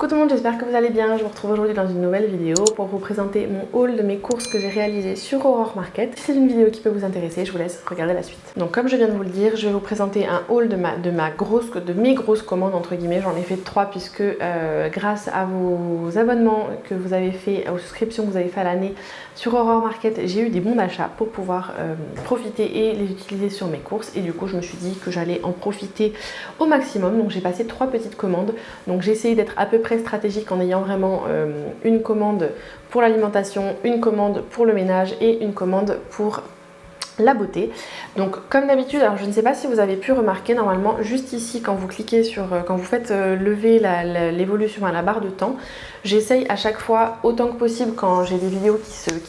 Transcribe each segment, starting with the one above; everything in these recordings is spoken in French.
Coucou tout le monde, j'espère que vous allez bien. Je vous retrouve aujourd'hui dans une nouvelle vidéo pour vous présenter mon haul de mes courses que j'ai réalisées sur Aurore Market. Si c'est une vidéo qui peut vous intéresser, je vous laisse regarder la suite. Donc comme je viens de vous le dire, je vais vous présenter un haul de mes grosses commandes entre guillemets. J'en ai fait 3 puisque grâce à vos abonnements que vous avez fait, aux souscriptions que vous avez fait à l'année sur Aurore Market, j'ai eu des bons d'achat pour pouvoir profiter et les utiliser sur mes courses. Et du coup, je me suis dit que j'allais en profiter au maximum. Donc j'ai passé 3 petites commandes. Donc j'ai essayé d'être à peu près stratégique en ayant vraiment une commande pour l'alimentation, une commande pour le ménage et une commande pour la beauté. Donc comme d'habitude, alors je ne sais pas si vous avez pu remarquer, normalement juste ici quand vous cliquez sur, quand vous faites lever l'évolution à la barre de temps, j'essaye à chaque fois autant que possible quand j'ai des vidéos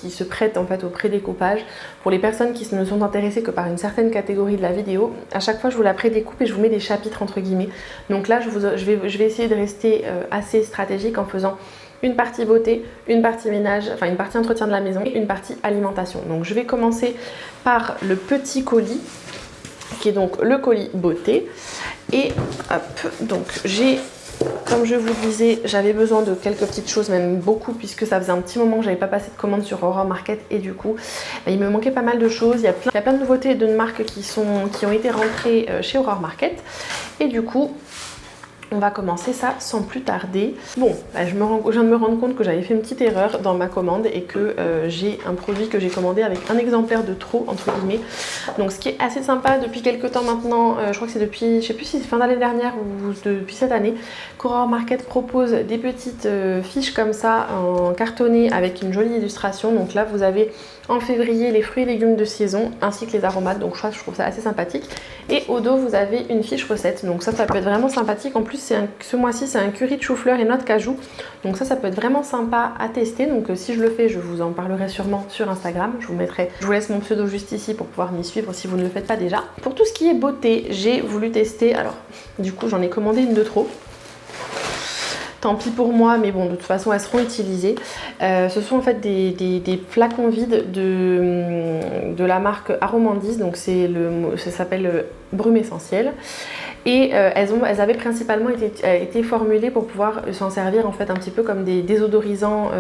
qui se prêtent en fait au prédécoupage. Pour les personnes qui ne sont intéressées que par une certaine catégorie de la vidéo, à chaque fois je vous la prédécoupe et je vous mets des chapitres entre guillemets. Donc là je vais essayer de rester assez stratégique en faisant une partie beauté, une partie ménage, enfin une partie entretien de la maison et une partie alimentation. Donc je vais commencer par le petit colis qui est donc le colis beauté. Et hop, donc j'ai, comme je vous disais, j'avais besoin de quelques petites choses, même beaucoup, puisque ça faisait un petit moment que j'avais pas passé de commande sur Aurore Market et du coup il me manquait pas mal de choses. Il y a plein de nouveautés de marques qui ont été rentrées chez Aurore Market et du coup on va commencer ça sans plus tarder. Bon, je viens de me rendre compte que j'avais fait une petite erreur dans ma commande et que j'ai un produit que j'ai commandé avec un exemplaire de trop, entre guillemets. Donc ce qui est assez sympa depuis quelques temps maintenant, je crois que c'est depuis, je sais plus si c'est fin d'année dernière ou depuis cette année, qu'Aurore Market propose des petites fiches comme ça en cartonné avec une jolie illustration. Donc là vous avez en février les fruits et légumes de saison ainsi que les aromates, donc je trouve ça assez sympathique. Et au dos vous avez une fiche recette, donc ça peut être vraiment sympathique. En plus ce mois-ci c'est un curry de chou-fleur et noix de cajou, donc ça peut être vraiment sympa à tester. Donc si je le fais, je vous en parlerai sûrement sur Instagram. Je vous laisse mon pseudo juste ici pour pouvoir m'y suivre si vous ne le faites pas déjà. Pour tout ce qui est beauté, j'ai voulu tester, alors du coup j'en ai commandé une de trop. Tant pis pour moi, mais bon, de toute façon, elles seront utilisées. Ce sont en fait des flacons vides de la marque Aromandise. Donc ça s'appelle Brume Essentielle. Et elles avaient principalement été formulées pour pouvoir s'en servir en fait un petit peu comme des désodorisants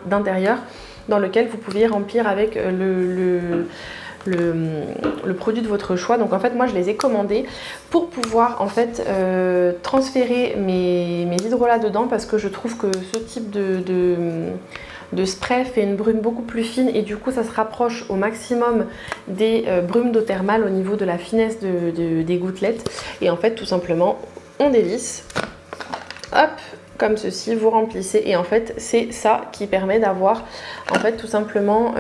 d'intérieur dans lequel vous pouviez remplir avec le produit de votre choix. Donc en fait moi je les ai commandés pour pouvoir en fait transférer mes hydrolats dedans, parce que je trouve que ce type de spray fait une brume beaucoup plus fine et du coup ça se rapproche au maximum des brumes d'eau thermale au niveau de la finesse des gouttelettes. Et en fait tout simplement on dévisse, hop, comme ceci, vous remplissez et en fait c'est ça qui permet d'avoir en fait tout simplement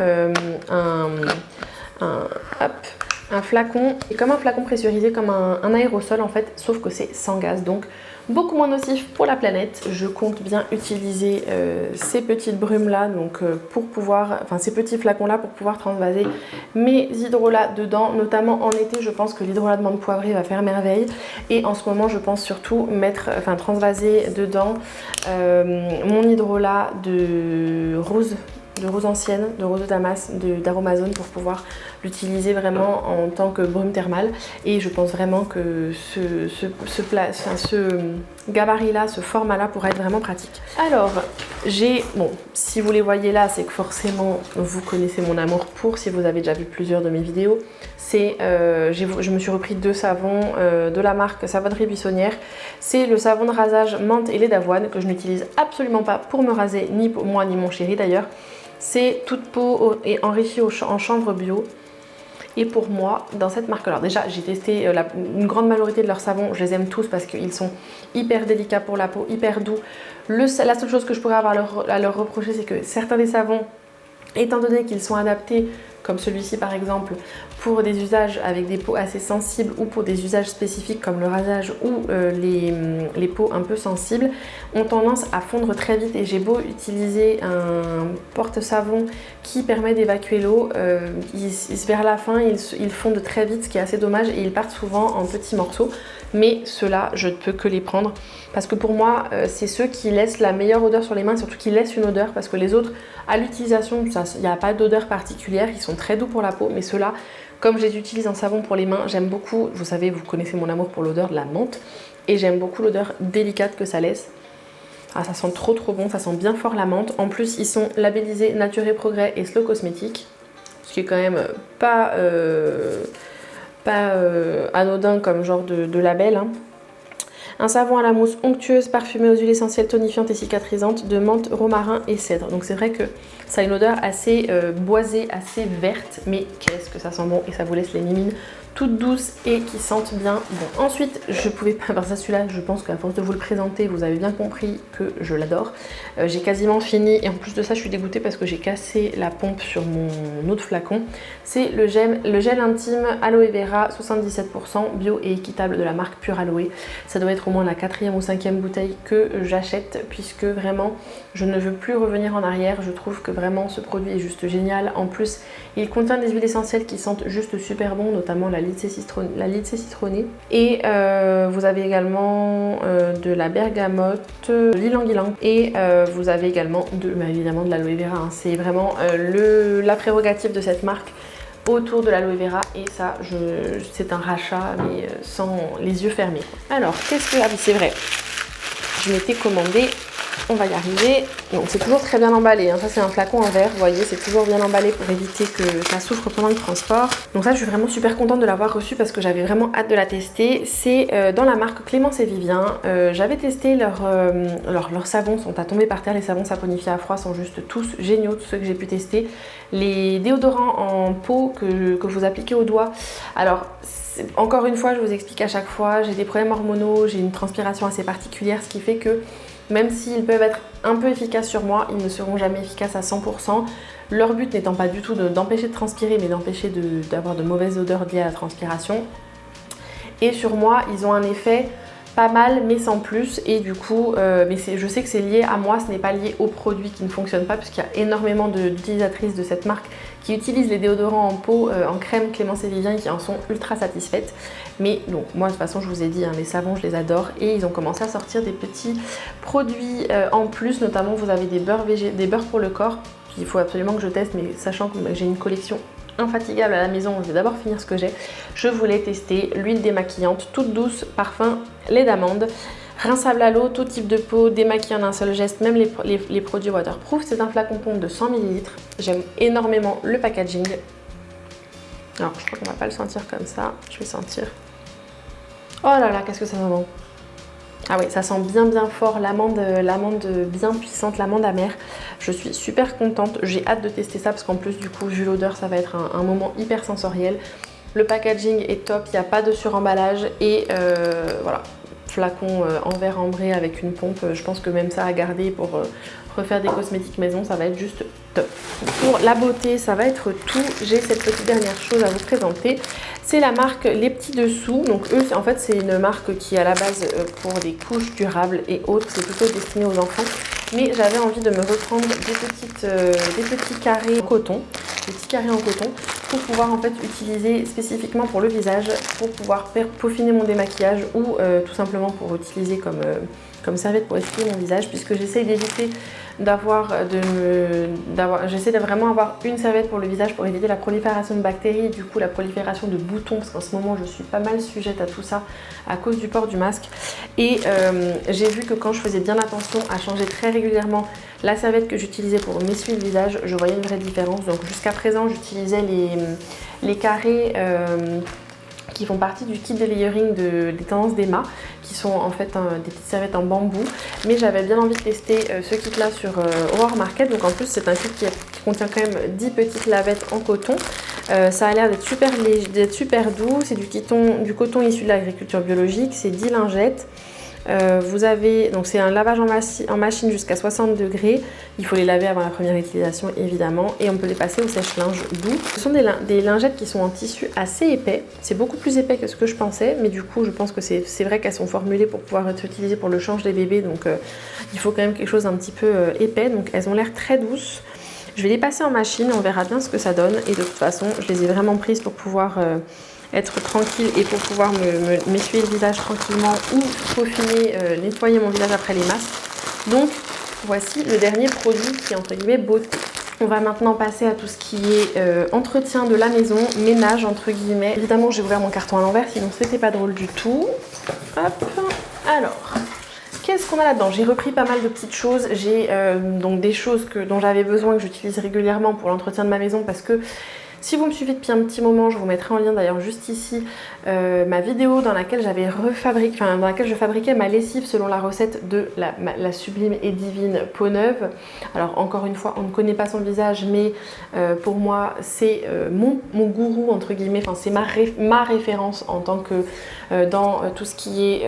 un flacon, et comme un flacon pressurisé, comme un aérosol en fait, sauf que c'est sans gaz, donc beaucoup moins nocif pour la planète. Je compte bien utiliser ces petites brumes là, donc pour pouvoir, enfin ces petits flacons là pour pouvoir transvaser mes hydrolats dedans, notamment en été. Je pense que l'hydrolat de menthe poivrée va faire merveille, et en ce moment je pense surtout transvaser dedans mon hydrolat de rose ancienne, de rose de Damas, d'Aromazone, pour pouvoir l'utiliser vraiment en tant que brume thermale. Et je pense vraiment que ce gabarit là, ce format là pourrait être vraiment pratique. Alors bon, si vous les voyez là, c'est que forcément vous connaissez mon amour pour, si vous avez déjà vu plusieurs de mes vidéos. Je me suis repris 2 savons de la marque Savonnerie Buissonnière. C'est le savon de rasage menthe et lait d'avoine que je n'utilise absolument pas pour me raser, ni pour moi ni mon chéri d'ailleurs. C'est toute peau et enrichi en chanvre bio. Et pour moi, dans cette marque, alors déjà j'ai testé une grande majorité de leurs savons, je les aime tous parce qu'ils sont hyper délicats pour la peau, hyper doux. La seule chose que je pourrais avoir à leur reprocher, c'est que certains des savons, étant donné qu'ils sont adaptés, comme celui-ci par exemple, pour des usages avec des peaux assez sensibles ou pour des usages spécifiques comme le rasage ou les peaux un peu sensibles, ont tendance à fondre très vite. Et j'ai beau utiliser un porte-savon qui permet d'évacuer l'eau, vers la fin ils fondent très vite, ce qui est assez dommage, et ils partent souvent en petits morceaux. Mais ceux-là, je ne peux que les prendre parce que pour moi, c'est ceux qui laissent la meilleure odeur sur les mains, surtout qui laissent une odeur, parce que les autres, à l'utilisation, il n'y a pas d'odeur particulière, ils sont très doux pour la peau, mais ceux-là, comme je les utilise en savon pour les mains, j'aime beaucoup, vous savez, vous connaissez mon amour pour l'odeur de la menthe, et j'aime beaucoup l'odeur délicate que ça laisse. Ah, ça sent trop bon, ça sent bien fort la menthe. En plus, ils sont labellisés Nature et Progrès et Slow Cosmétique, ce qui est quand même pas anodin comme genre de label. Hein. Un savon à la mousse onctueuse, parfumé aux huiles essentielles tonifiantes et cicatrisantes de menthe, romarin et cèdre. Donc c'est vrai que ça a une odeur assez boisée, assez verte, mais qu'est-ce que ça sent bon et ça vous laisse les mimines toutes douces et qui sentent bien bon. Ensuite, je pouvais pas faire ça celui-là, je pense qu'à force de vous le présenter, vous avez bien compris que je l'adore. J'ai quasiment fini et en plus de ça, je suis dégoûtée parce que j'ai cassé la pompe sur mon autre flacon. C'est le gel intime Aloe Vera 77% bio et équitable de la marque Pure Aloe. Ça doit être au moins la 4e ou 5e bouteille que j'achète puisque vraiment, je ne veux plus revenir en arrière. Je trouve que vraiment ce produit est juste génial. En plus, il contient des huiles essentielles qui sentent juste super bon, notamment la lycée citronnée. Et vous avez également de la bergamote, l'ylang-ylang. Et vous avez également évidemment de l'aloe vera. Hein. C'est vraiment la prérogative de cette marque autour de l'aloe vera. Et ça, c'est un rachat, mais sans les yeux fermés. Alors, qu'est-ce que... Ah oui, c'est vrai. Je m'étais commandé... On va y arriver. Donc c'est toujours très bien emballé. Hein. Ça c'est un flacon en verre, vous voyez, c'est toujours bien emballé pour éviter que ça souffre pendant le transport. Donc ça je suis vraiment super contente de l'avoir reçu parce que j'avais vraiment hâte de la tester. C'est dans la marque Clémence et Vivien. J'avais testé leurs savons, sont à tomber par terre. Les savons saponifiés à froid sont juste tous géniaux, tous ceux que j'ai pu tester. Les déodorants en peau que vous appliquez au doigt. Alors encore une fois, je vous explique à chaque fois, j'ai des problèmes hormonaux, j'ai une transpiration assez particulière, ce qui fait que même s'ils peuvent être un peu efficaces sur moi, ils ne seront jamais efficaces à 100%. Leur but n'étant pas du tout d'empêcher de transpirer, mais d'empêcher d'avoir de mauvaises odeurs liées à la transpiration. Et sur moi, ils ont un effet pas mal, mais sans plus. Et du coup, je sais que c'est lié à moi, ce n'est pas lié au produit qui ne fonctionne pas, puisqu'il y a énormément d'utilisatrices de cette marque qui utilisent les déodorants en peau, en crème Clémence et Vivien, et qui en sont ultra satisfaites. Mais donc moi de toute façon je vous ai dit, hein, les savons je les adore et ils ont commencé à sortir des petits produits en plus, notamment vous avez des beurres pour le corps qu'il faut absolument que je teste, mais sachant que j'ai une collection infatigable à la maison, je vais d'abord finir ce que j'ai. Je voulais tester l'huile démaquillante toute douce, parfum lait d'amande, rinçable à l'eau, tout type de peau, démaquillant d'un seul geste, même les produits waterproof. C'est un flacon pompe de 100 ml. J'aime énormément le packaging. Alors je crois qu'on va pas le sentir comme ça, je vais sentir. Oh là là, qu'est-ce que ça sent bon. Ah oui, ça sent bien fort, l'amande bien puissante, l'amande amère. Je suis super contente, j'ai hâte de tester ça parce qu'en plus du coup, vu l'odeur, ça va être un moment hyper sensoriel. Le packaging est top, il n'y a pas de suremballage et voilà, flacon en verre ambré avec une pompe. Je pense que même ça à garder pour refaire des cosmétiques maison, ça va être juste top. Pour la beauté, ça va être tout. J'ai cette petite dernière chose à vous présenter. C'est la marque Les Petits Dessous. Donc eux, en fait, c'est une marque qui est à la base pour des couches durables et autres. C'est plutôt destiné aux enfants. Mais j'avais envie de me reprendre des petits carrés en coton. Des petits carrés en coton pour pouvoir en fait utiliser spécifiquement pour le visage, pour pouvoir peaufiner mon démaquillage ou tout simplement pour utiliser comme serviette pour essuyer mon visage, puisque j'essaie d'éviter j'essaie de vraiment avoir une serviette pour le visage pour éviter la prolifération de bactéries, du coup la prolifération de boutons, parce qu'en ce moment je suis pas mal sujette à tout ça à cause du port du masque. Et j'ai vu que quand je faisais bien attention à changer très régulièrement la serviette que j'utilisais pour m'essuyer le visage, je voyais une vraie différence. Donc jusqu'à présent j'utilisais les carrés qui font partie du kit de layering des tendances d'Emma, qui sont en fait des petites serviettes en bambou. Mais j'avais bien envie de tester ce kit là sur Aurore Market. Donc en plus c'est un kit qui contient quand même 10 petites lavettes en coton. Ça a l'air d'être super léger, d'être super doux. C'est du coton issu de l'agriculture biologique. C'est 10 lingettes. Vous avez, donc c'est un lavage en machine jusqu'à 60 degrés. Il faut les laver avant la première utilisation évidemment, et on peut les passer au sèche-linge doux. Ce sont des lingettes qui sont en tissu assez épais. C'est beaucoup plus épais que ce que je pensais, mais du coup je pense que c'est vrai qu'elles sont formulées pour pouvoir être utilisées pour le change des bébés, donc il faut quand même quelque chose d'un petit peu épais. Donc elles ont l'air très douces. Je vais les passer en machine, on verra bien ce que ça donne, et de toute façon je les ai vraiment prises pour pouvoir être tranquille et pour pouvoir m'essuyer le visage tranquillement ou peaufiner, nettoyer mon visage après les masques. Donc voici le dernier produit qui est entre guillemets beauté. On va maintenant passer à tout ce qui est entretien de la maison, ménage entre guillemets. Évidemment j'ai ouvert mon carton à l'envers, sinon c'était pas drôle du tout. Hop, alors... qu'est-ce qu'on a là-dedans? J'ai repris pas mal de petites choses. J'ai donc des choses dont j'avais besoin, que j'utilise régulièrement pour l'entretien de ma maison, parce que si vous me suivez depuis un petit moment, je vous mettrai en lien d'ailleurs juste ici ma vidéo dans laquelle je fabriquais ma lessive selon la recette de la sublime et divine Peau Neuve. Alors encore une fois, on ne connaît pas son visage, mais pour moi c'est mon gourou entre guillemets, enfin c'est ma référence en tant que dans tout ce qui est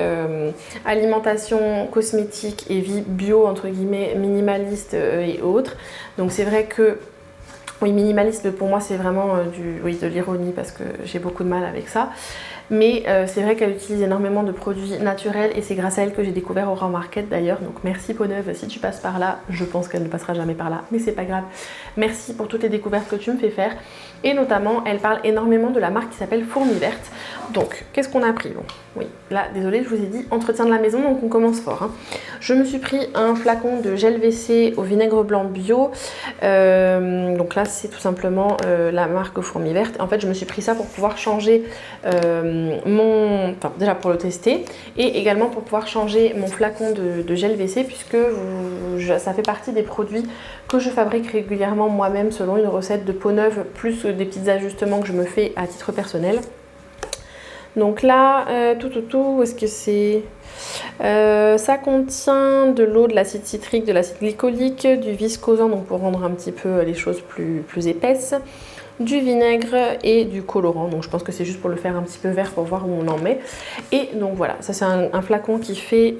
alimentation, cosmétique et vie bio entre guillemets, minimaliste et autres. Donc c'est vrai que oui, minimaliste pour moi c'est vraiment de l'ironie parce que j'ai beaucoup de mal avec ça. Mais c'est vrai qu'elle utilise énormément de produits naturels et c'est grâce à elle que j'ai découvert Aurore Market d'ailleurs. Donc merci Peau Neuve, si tu passes par là, je pense qu'elle ne passera jamais par là, mais c'est pas grave. Merci pour toutes les découvertes que tu me fais faire. Et notamment, elle parle énormément de la marque qui s'appelle Fourmi Verte. Donc, qu'est-ce qu'on a pris? Bon, oui, là, désolée, je vous ai dit entretien de la maison, donc on commence fort. Hein. Je me suis pris un flacon de gel WC au vinaigre blanc bio. Donc là, c'est tout simplement la marque Fourmi Verte. En fait, je me suis pris ça pour pouvoir changer enfin, déjà pour le tester, et également pour pouvoir changer mon flacon de gel WC, puisque ça fait partie des produits que je fabrique régulièrement moi-même selon une recette de Peau Neuve, plus des petits ajustements que je me fais à titre personnel. Donc là, où est-ce que c'est? Ça contient de l'eau, de l'acide citrique, de l'acide glycolique, du viscosant, donc pour rendre un petit peu les choses plus épaisses, du vinaigre et du colorant. Donc je pense que c'est juste pour le faire un petit peu vert pour voir où on en met. Et donc voilà, ça c'est un flacon qui fait...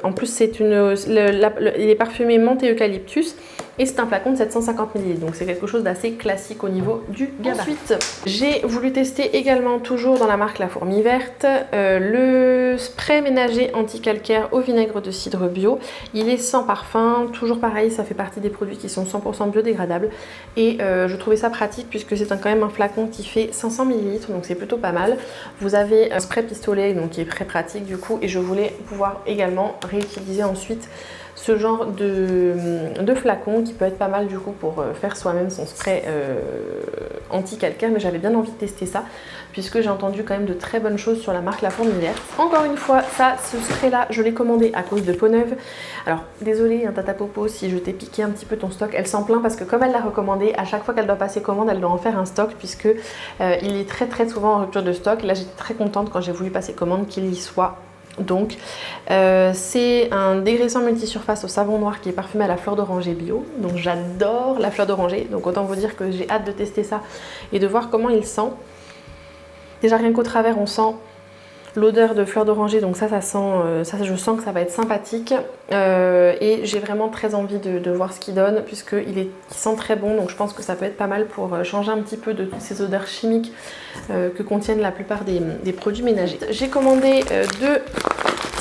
en plus, il est parfumé menthe et eucalyptus. Et c'est un flacon de 750 ml, donc c'est quelque chose d'assez classique au niveau du gabarit. Ensuite, j'ai voulu tester également, toujours dans la marque La Fourmi Verte, le spray ménager anti-calcaire au vinaigre de cidre bio. Il est sans parfum, toujours pareil, ça fait partie des produits qui sont 100% biodégradables. Et je trouvais ça pratique puisque c'est quand même un flacon qui fait 500 ml, donc c'est plutôt pas mal. Vous avez un spray pistolet, donc qui est très pratique du coup, et je voulais pouvoir également réutiliser ensuite ce genre de flacon qui peut être pas mal du coup pour faire soi-même son spray anti-calcaire, mais j'avais bien envie de tester ça puisque j'ai entendu quand même de très bonnes choses sur la marque La Fourmi Verte. Encore une fois, ce spray là je l'ai commandé à cause de Peau Neuve. Alors désolée hein, Tata Popo si je t'ai piqué un petit peu ton stock, elle s'en plaint parce que comme elle l'a recommandé, à chaque fois qu'elle doit passer commande elle doit en faire un stock puisque il est très souvent en rupture de stock. Là j'étais très contente quand j'ai voulu passer commande qu'il y soit. Donc c'est un dégraissant multisurface au savon noir qui est parfumé à la fleur d'oranger bio. Donc j'adore la fleur d'oranger, donc autant vous dire que j'ai hâte de tester ça et de voir comment il sent. Déjà rien qu'au travers on sent l'odeur de fleur d'oranger, donc ça sent, je sens que ça va être sympathique et j'ai vraiment très envie de voir ce qu'il donne puisqu'il sent très bon, donc je pense que ça peut être pas mal pour changer un petit peu de toutes ces odeurs chimiques que contiennent la plupart des produits ménagers. J'ai commandé 2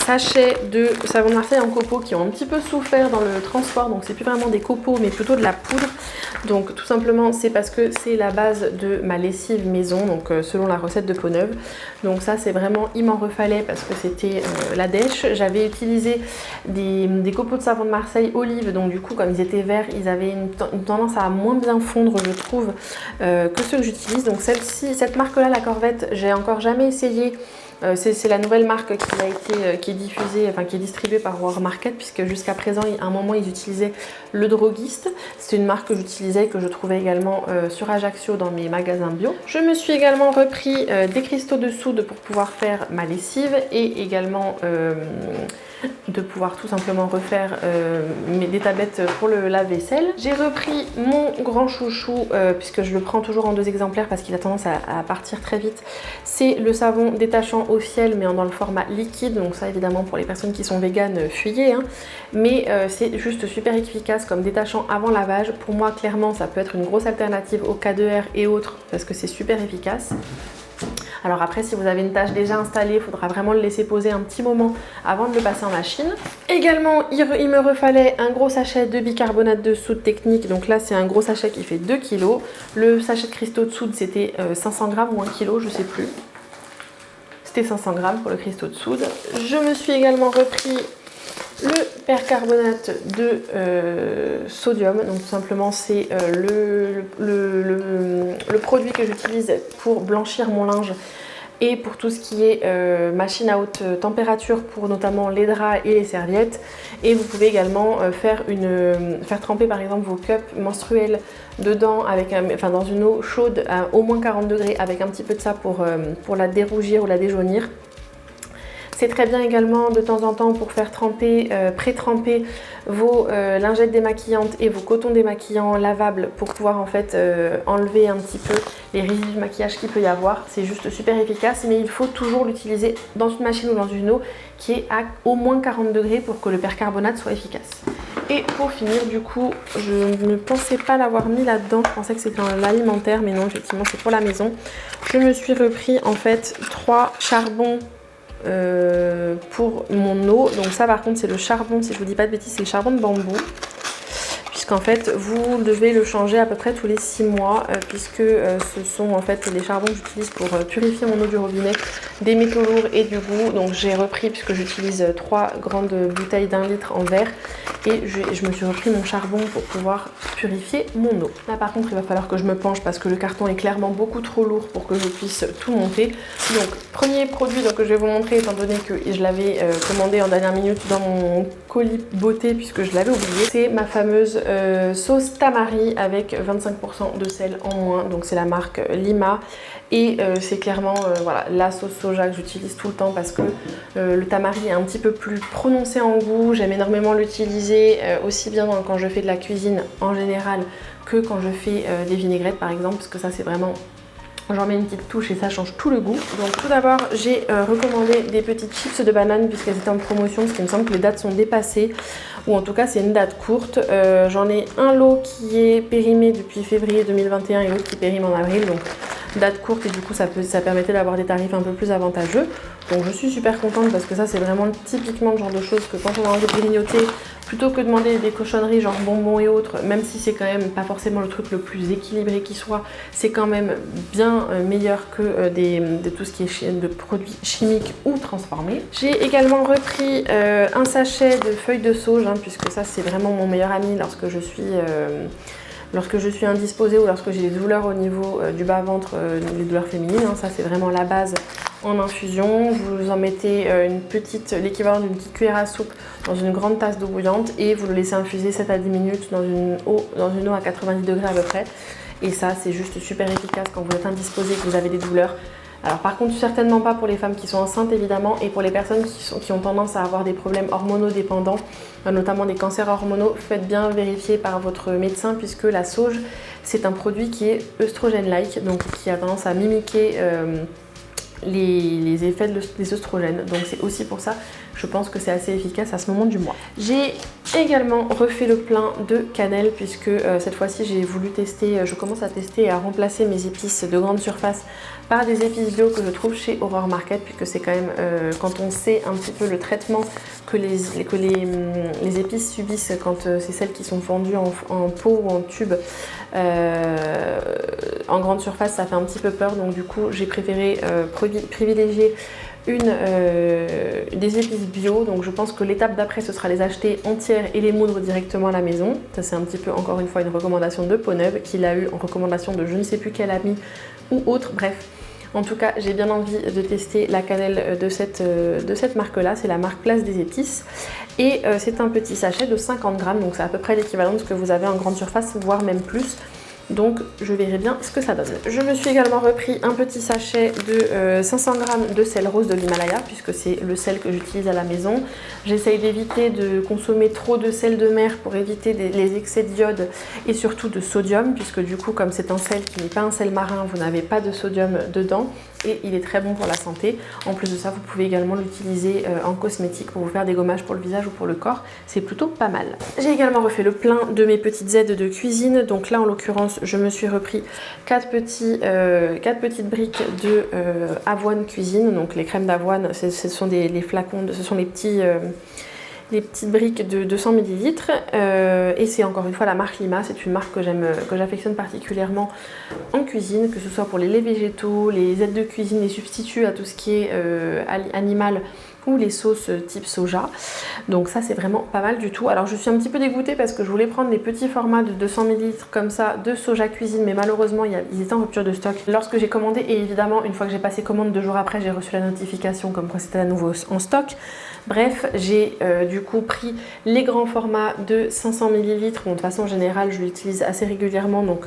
sachets de savon de Marseille en copeaux qui ont un petit peu souffert dans le transport, donc c'est plus vraiment des copeaux mais plutôt de la poudre. Donc tout simplement c'est parce que c'est la base de ma lessive maison, donc selon la recette de Peau Neuve. Donc ça c'est vraiment, il m'en refallait parce que c'était la dèche. J'avais utilisé des copeaux de savon de Marseille olive, donc du coup comme ils étaient verts, ils avaient une tendance à moins bien fondre je trouve que ceux que j'utilise. Donc cette marque là, la Corvette, j'ai encore jamais essayé. C'est la nouvelle marque qui est diffusée, enfin qui est distribuée par Aurore Market, puisque jusqu'à présent, à un moment, ils utilisaient le droguiste. C'est une marque que j'utilisais, que je trouvais également sur Ajaccio dans mes magasins bio. Je me suis également repris des cristaux de soude pour pouvoir faire ma lessive et également de pouvoir tout simplement refaire des tablettes pour le lave-vaisselle. J'ai repris mon grand chouchou puisque je le prends toujours en 2 exemplaires parce qu'il a tendance à partir très vite. C'est le savon détachant au fiel mais dans le format liquide, donc ça évidemment pour les personnes qui sont véganes, fuyez hein. Mais c'est juste super efficace comme détachant avant lavage. Pour moi clairement ça peut être une grosse alternative au K2R et autres parce que c'est super efficace. Alors après, si vous avez une tâche déjà installée, il faudra vraiment le laisser poser un petit moment avant de le passer en machine. Également, il me refallait un gros sachet de bicarbonate de soude technique. Donc là, c'est un gros sachet qui fait 2 kg. Le sachet de cristaux de soude, c'était 500 g ou 1 kg, je sais plus. C'était 500 g pour le cristaux de soude. Je me suis également repris le percarbonate de sodium, donc tout simplement c'est le produit que j'utilise pour blanchir mon linge et pour tout ce qui est machine à haute température pour notamment les draps et les serviettes. Et vous pouvez également faire tremper par exemple vos cups menstruels dedans dans une eau chaude à au moins 40 degrés avec un petit peu de ça pour la dérougir ou la déjaunir. C'est très bien également de temps en temps pour faire pré-tremper vos lingettes démaquillantes et vos cotons démaquillants lavables pour pouvoir en fait enlever un petit peu les résidus de maquillage qu'il peut y avoir. C'est juste super efficace, mais il faut toujours l'utiliser dans une machine ou dans une eau qui est à au moins 40 degrés pour que le percarbonate soit efficace. Et pour finir, du coup, je ne pensais pas l'avoir mis là-dedans, je pensais que c'était dans l'alimentaire, mais non, effectivement, c'est pour la maison. Je me suis repris en fait 3 charbons pour mon eau. Donc ça par contre c'est le charbon, si je vous dis pas de bêtises, c'est le charbon de bambou, puisqu'en fait vous devez le changer à peu près tous les 6 mois puisque ce sont en fait les charbons que j'utilise pour purifier mon eau du robinet des métaux lourds et du goût. Donc j'ai repris, puisque j'utilise 3 grandes bouteilles d'1 litre en verre, et je me suis repris mon charbon pour pouvoir purifier mon eau. Là par contre il va falloir que je me penche parce que le carton est clairement beaucoup trop lourd pour que je puisse tout monter. Donc premier produit que je vais vous montrer, étant donné que je l'avais commandé en dernière minute dans mon colis beauté puisque je l'avais oublié, c'est ma fameuse sauce tamari avec 25% de sel en moins. Donc c'est la marque Lima, et c'est clairement voilà, la sauce soja que j'utilise tout le temps parce que le tamari est un petit peu plus prononcé en goût. J'aime énormément l'utiliser aussi bien quand je fais de la cuisine en général que quand je fais des vinaigrettes par exemple, parce que ça c'est vraiment, j'en mets une petite touche et ça change tout le goût. Donc tout d'abord j'ai recommandé des petites chips de banane puisqu'elles étaient en promotion, parce qu'il me semble que les dates sont dépassées, ou en tout cas c'est une date courte. J'en ai un lot qui est périmé depuis février 2021 et l'autre qui périme en avril, donc date courte, et du coup ça permettait d'avoir des tarifs un peu plus avantageux. Donc je suis super contente parce que ça c'est vraiment typiquement le genre de choses que quand on a envie de grignoter, plutôt que de demander des cochonneries genre bonbons et autres, même si c'est quand même pas forcément le truc le plus équilibré qui soit, c'est quand même bien meilleur que de tout ce qui est de produits chimiques ou transformés. J'ai également repris un sachet de feuilles de sauge, puisque ça c'est vraiment mon meilleur ami lorsque je suis indisposée ou lorsque j'ai des douleurs au niveau du bas-ventre, les douleurs féminines. Ça c'est vraiment la base en infusion. Vous en mettez l'équivalent d'une petite cuillère à soupe dans une grande tasse d'eau bouillante et vous le laissez infuser 7 à 10 minutes dans une eau à 90 degrés à peu près. Et ça c'est juste super efficace quand vous êtes indisposé et que vous avez des douleurs. Alors par contre certainement pas pour les femmes qui sont enceintes évidemment, et pour les personnes qui ont tendance à avoir des problèmes hormonodépendants, notamment des cancers hormonaux, faites bien vérifier par votre médecin, puisque la sauge c'est un produit qui est œstrogène-like, donc qui a tendance à mimiquer les effets des œstrogènes. Donc c'est aussi pour ça je pense que c'est assez efficace à ce moment du mois. J'ai également refait le plein de cannelle, puisque cette fois-ci j'ai voulu tester, je commence à tester et à remplacer mes épices de grande surface par des épices bio que je trouve chez Aurore Market, puisque c'est quand même quand on sait un petit peu le traitement que les épices subissent quand c'est celles qui sont vendues en pot ou en tube en grande surface, ça fait un petit peu peur. Donc du coup j'ai préféré privilégier des épices bio. Donc je pense que l'étape d'après ce sera les acheter entières et les moudre directement à la maison. Ça c'est un petit peu encore une fois une recommandation de Peau Neuve, qu'il a eu en recommandation de je ne sais plus quel ami ou autre, bref. En tout cas j'ai bien envie de tester la cannelle de cette marque là, c'est la marque Place des Épices, et c'est un petit sachet de 50 grammes, donc c'est à peu près l'équivalent de ce que vous avez en grande surface, voire même plus. Donc je verrai bien ce que ça donne. Je me suis également repris un petit sachet de 500 g de sel rose de l'Himalaya, puisque c'est le sel que j'utilise à la maison. J'essaye d'éviter de consommer trop de sel de mer pour éviter les excès d'iode et surtout de sodium, puisque du coup comme c'est un sel qui n'est pas un sel marin, vous n'avez pas de sodium dedans et il est très bon pour la santé. En plus de ça, vous pouvez également l'utiliser en cosmétique pour vous faire des gommages pour le visage ou pour le corps, c'est plutôt pas mal. J'ai également refait le plein de mes petites aides de cuisine. Donc là en l'occurrence je me suis repris 4 petites briques de avoine cuisine. Donc les crèmes d'avoine, ce sont les flacons, ce sont les petites briques de 200 ml, et c'est encore une fois la marque Lima. C'est une marque que j'affectionne particulièrement en cuisine, que ce soit pour les laits végétaux, les aides de cuisine, les substituts à tout ce qui est animal ou les sauces type soja. Donc ça c'est vraiment pas mal du tout. Alors je suis un petit peu dégoûtée parce que je voulais prendre les petits formats de 200 ml comme ça de soja cuisine, mais malheureusement ils étaient en rupture de stock lorsque j'ai commandé, et évidemment une fois que j'ai passé commande 2 jours après, j'ai reçu la notification comme quoi c'était à nouveau en stock. Bref, j'ai du coup pris les grands formats de 500 ml. Bon, de toute façon en général je l'utilise assez régulièrement, donc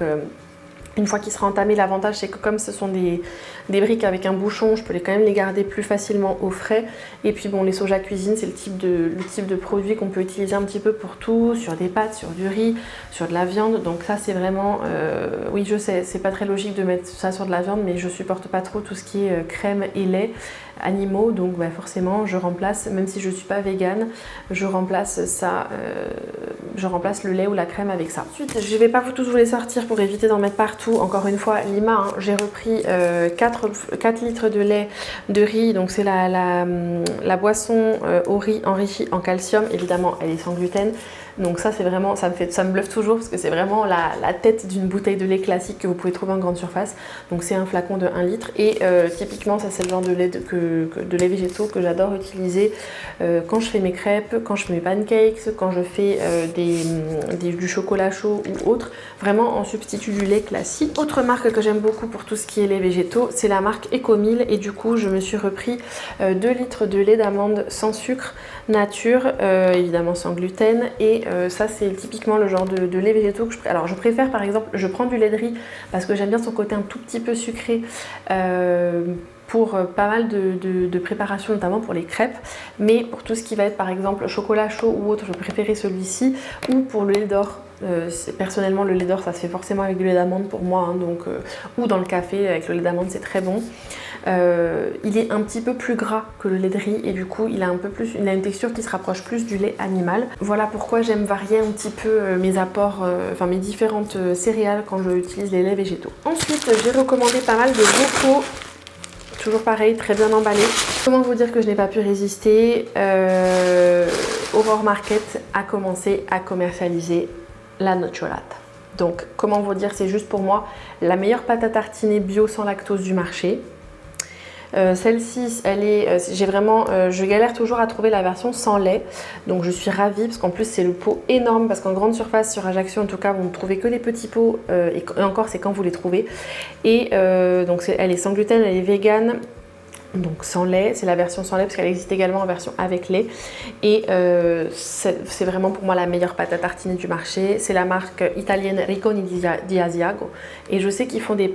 une fois qu'il sera entamé, l'avantage c'est que comme ce sont des briques avec un bouchon, je peux quand même les garder plus facilement au frais. Et puis bon, les soja cuisine, c'est le type de produit qu'on peut utiliser un petit peu pour tout, sur des pâtes, sur du riz, sur de la viande. Donc ça c'est vraiment, oui je sais, c'est pas très logique de mettre ça sur de la viande, mais je supporte pas trop tout ce qui est crème et lait animaux, donc bah, forcément je remplace, même si je suis pas végane, je remplace ça, je remplace le lait ou la crème avec ça. Ensuite, je vais pas tous vous les sortir pour éviter d'en mettre partout. Encore une fois, Lima, hein, j'ai repris 4 litres de lait de riz, donc c'est la boisson au riz enrichie en calcium. Évidemment elle est sans gluten, donc ça c'est vraiment, ça me bluffe toujours parce que c'est vraiment la tête d'une bouteille de lait classique que vous pouvez trouver en grande surface. Donc c'est un flacon de 1 litre et typiquement ça c'est le genre de lait de lait végétaux que j'adore utiliser quand je fais mes crêpes, quand je fais mes pancakes, quand je fais du chocolat chaud ou autre, vraiment en substitut du lait classique. Autre marque que j'aime beaucoup pour tout ce qui est lait végétaux, c'est la marque Ecomil, et du coup je me suis repris 2 litres de lait d'amande sans sucre nature, évidemment sans gluten, et ça c'est typiquement le genre de lait végétaux que alors je préfère, par exemple, je prends du lait de riz parce que j'aime bien son côté un tout petit peu sucré pour pas mal de préparations, notamment pour les crêpes, mais pour tout ce qui va être par exemple chocolat chaud ou autre, je préférais celui-ci, ou pour le lait d'or. Personnellement le lait d'or ça se fait forcément avec du lait d'amande pour moi, hein, donc, ou dans le café avec le lait d'amande, c'est très bon. Il est un petit peu plus gras que le lait de riz et du coup il a une texture qui se rapproche plus du lait animal. Voilà pourquoi j'aime varier un petit peu mes apports, enfin mes différentes céréales quand j'utilise les laits végétaux. Ensuite j'ai recommandé pas mal de bocaux, toujours pareil, très bien emballés. Comment vous dire que je n'ai pas pu résister, Aurore Market a commencé à commercialiser la nocciolata. Donc comment vous dire, c'est juste pour moi la meilleure pâte à tartiner bio sans lactose du marché. Celle-ci, elle est, je galère toujours à trouver la version sans lait, donc je suis ravie parce qu'en plus c'est le pot énorme, parce qu'en grande surface sur Ajaccio en tout cas vous ne trouvez que les petits pots et encore c'est quand vous les trouvez. Et donc elle est sans gluten, elle est végane. Donc sans lait, c'est la version sans lait parce qu'elle existe également en version avec lait, et c'est vraiment pour moi la meilleure pâte à tartiner du marché. C'est la marque italienne Ricconi di Asiago, et je sais qu'ils font des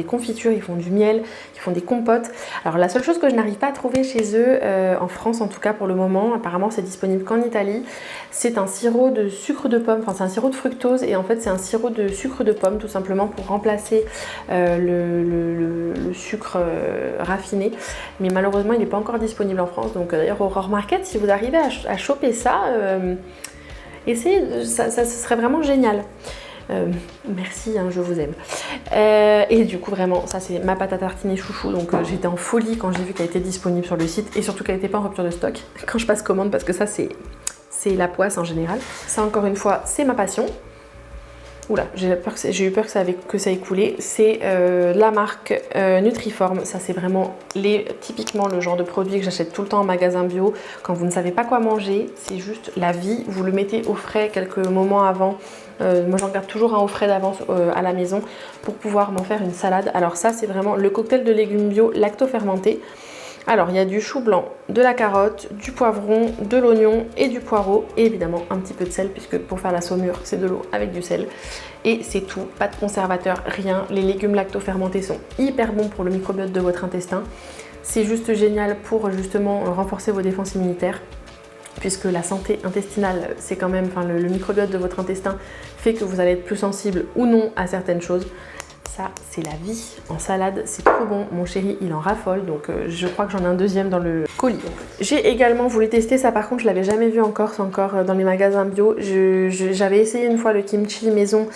confitures, ils font du miel, ils font des compotes. Alors la seule chose que je n'arrive pas à trouver chez eux, en France en tout cas pour le moment, apparemment c'est disponible qu'en Italie, c'est un sirop de sucre de pomme, enfin c'est un sirop de fructose, et en fait c'est un sirop de sucre de pomme tout simplement pour remplacer le sucre raffiné, mais malheureusement il n'est pas encore disponible en France. Donc d'ailleurs Aurore Market, si vous arrivez à choper ça, essayez, ça serait vraiment génial. Merci, hein, je vous aime. Et du coup vraiment ça c'est ma pâte à tartiner chouchou, donc j'étais en folie quand j'ai vu qu'elle était disponible sur le site, et surtout qu'elle n'était pas en rupture de stock quand je passe commande, parce que ça c'est la poisse en général. Ça encore une fois c'est ma passion. Oula, j'ai eu peur que ça ait coulé. C'est la marque Nutriform. Ça c'est vraiment typiquement le genre de produit que j'achète tout le temps en magasin bio. Quand vous ne savez pas quoi manger, c'est juste la vie. Vous le mettez au frais quelques moments avant. Moi j'en garde toujours un au frais d'avance à la maison pour pouvoir m'en faire une salade. Alors ça c'est vraiment le cocktail de légumes bio lacto-fermentés. Alors il y a du chou blanc, de la carotte, du poivron, de l'oignon et du poireau, et évidemment un petit peu de sel, puisque pour faire la saumure c'est de l'eau avec du sel, et c'est tout, pas de conservateur, rien. Les légumes lacto-fermentés sont hyper bons pour le microbiote de votre intestin, c'est juste génial pour justement renforcer vos défenses immunitaires, puisque la santé intestinale c'est quand même, enfin le microbiote de votre intestin fait que vous allez être plus sensible ou non à certaines choses. Ça, c'est la vie. En salade, c'est trop bon. Mon chéri, il en raffole. Donc, je crois que j'en ai un deuxième dans le colis. J'ai également voulu tester ça. Par contre, je l'avais jamais vu encore. C'est encore dans les magasins bio. J'avais essayé une fois le kimchi maison.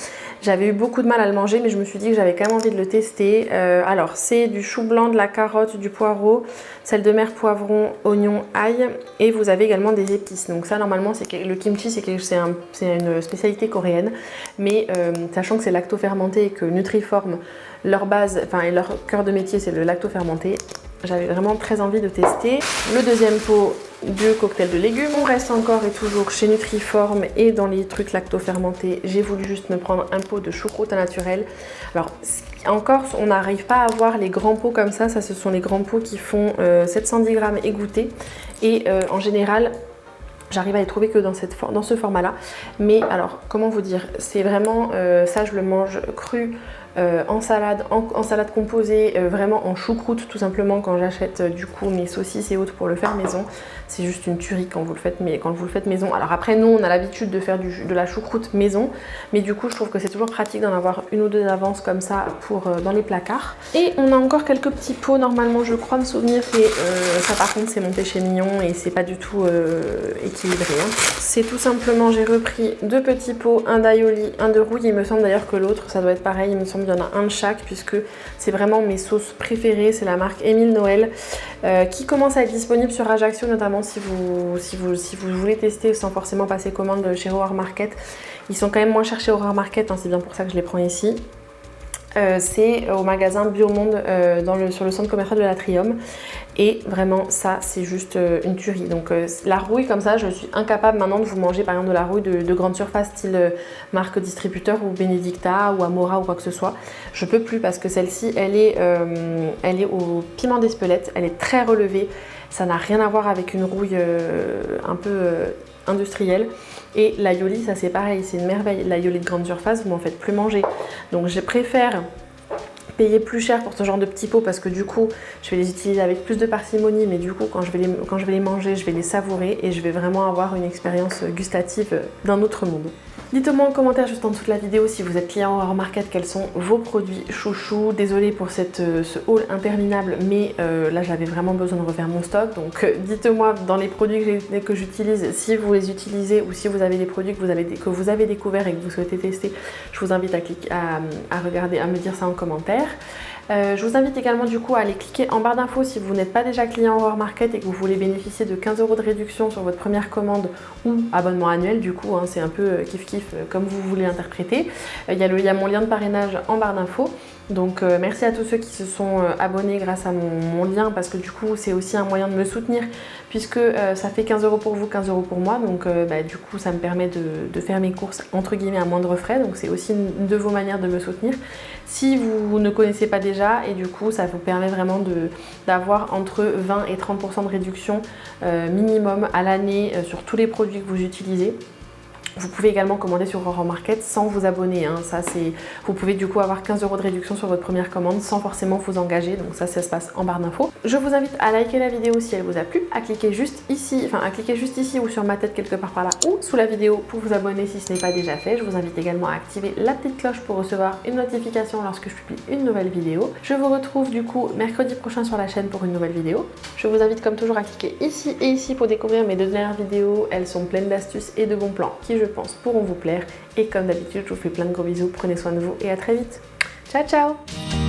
J'avais eu beaucoup de mal à le manger, mais je me suis dit que j'avais quand même envie de le tester. Alors, c'est du chou blanc, de la carotte, du poireau, sel de mer, poivron, oignon, ail. Et vous avez également des épices. Donc ça, normalement, le kimchi, c'est une spécialité coréenne. Mais sachant que c'est lacto-fermenté et que Nutriform, leur base, enfin et leur cœur de métier c'est le lacto-fermenté, j'avais vraiment très envie de tester. Le deuxième pot de cocktail de légumes. On reste encore et toujours chez Nutriform et dans les trucs lacto-fermentés, j'ai voulu juste me prendre un pot de choucroute naturel. Alors en Corse, on n'arrive pas à avoir les grands pots comme ça ce sont les grands pots qui font 710 grammes égouttés et en général, j'arrive à les trouver que dans ce format-là. Mais alors, comment vous dire, c'est vraiment, ça je le mange cru, en salade, en salade composée, vraiment en choucroute tout simplement quand j'achète du coup mes saucisses et autres pour le faire maison. C'est juste une tuerie quand vous le faites maison. Alors après, nous on a l'habitude de faire de la choucroute maison, mais du coup je trouve que c'est toujours pratique d'en avoir une ou deux d'avance comme ça pour dans les placards. Et on a encore quelques petits pots, normalement je crois me souvenir que ça par contre c'est mon péché mignon et c'est pas du tout équilibré. Hein. C'est tout simplement, j'ai repris 2 petits pots, un d'aioli, un de rouille. Il me semble d'ailleurs que l'autre ça doit être pareil, il me semble qu'il y en a un de chaque puisque c'est vraiment mes sauces préférées. C'est la marque Émile Noël qui commence à être disponible sur Ajaccio notamment si vous voulez tester sans forcément passer commande chez Horror Market. Ils sont quand même moins chers chez Horror Market, hein, c'est bien pour ça que je les prends ici. C'est au magasin Biomonde sur le centre commercial de l'Atrium et vraiment ça c'est juste une tuerie. Donc la rouille comme ça, je suis incapable maintenant de vous manger par exemple de la rouille de grande surface style marque distributeur ou Benedicta ou Amora ou quoi que ce soit. Je peux plus parce que celle-ci elle est au piment d'Espelette, elle est très relevée, ça n'a rien à voir avec une rouille un peu industrielle. Et l'aioli, ça c'est pareil, c'est une merveille. L'aioli de grande surface, vous m'en faites plus manger. Donc je préfère payer plus cher pour ce genre de petits pots parce que du coup, je vais les utiliser avec plus de parcimonie, mais du coup, quand je vais les manger, je vais les savourer et je vais vraiment avoir une expérience gustative d'un autre monde. Dites-moi en commentaire juste en dessous de la vidéo si vous êtes client Horror Market, quels sont vos produits chouchous. Désolée pour ce haul interminable, mais là j'avais vraiment besoin de refaire mon stock. Donc dites-moi dans les produits que j'utilise, si vous les utilisez ou si vous avez des produits que vous avez découverts et que vous souhaitez tester, je vous invite à regarder, à me dire ça en commentaire. Je vous invite également du coup à aller cliquer en barre d'infos si vous n'êtes pas déjà client Horror Market et que vous voulez bénéficier de 15 € de réduction sur votre première commande ou abonnement annuel. Du coup, hein, c'est un peu kiff-kiff comme vous voulez l'interpréter. Il y a mon lien de parrainage en barre d'infos. Donc merci à tous ceux qui se sont abonnés grâce à mon lien parce que du coup c'est aussi un moyen de me soutenir puisque ça fait 15 € pour vous, 15 € pour moi. Donc du coup ça me permet de faire mes courses entre guillemets à moindre frais. Donc c'est aussi une de vos manières de me soutenir. Si vous ne connaissez pas déjà et du coup ça vous permet vraiment d'avoir entre 20 et 30% de réduction minimum à l'année sur tous les produits que vous utilisez. Vous pouvez également commander sur Horror Market sans vous abonner. Hein. Vous pouvez du coup avoir 15 € de réduction sur votre première commande sans forcément vous engager. Donc ça se passe en barre d'infos. Je vous invite à liker la vidéo si elle vous a plu, à cliquer juste ici, ou sur ma tête quelque part par là ou sous la vidéo pour vous abonner si ce n'est pas déjà fait. Je vous invite également à activer la petite cloche pour recevoir une notification lorsque je publie une nouvelle vidéo. Je vous retrouve du coup mercredi prochain sur la chaîne pour une nouvelle vidéo. Je vous invite comme toujours à cliquer ici et ici pour découvrir mes 2 dernières vidéos. Elles sont pleines d'astuces et de bons plans qui je pense pourront vous plaire et comme d'habitude je vous fais plein de gros bisous, prenez soin de vous et à très vite. Ciao ciao.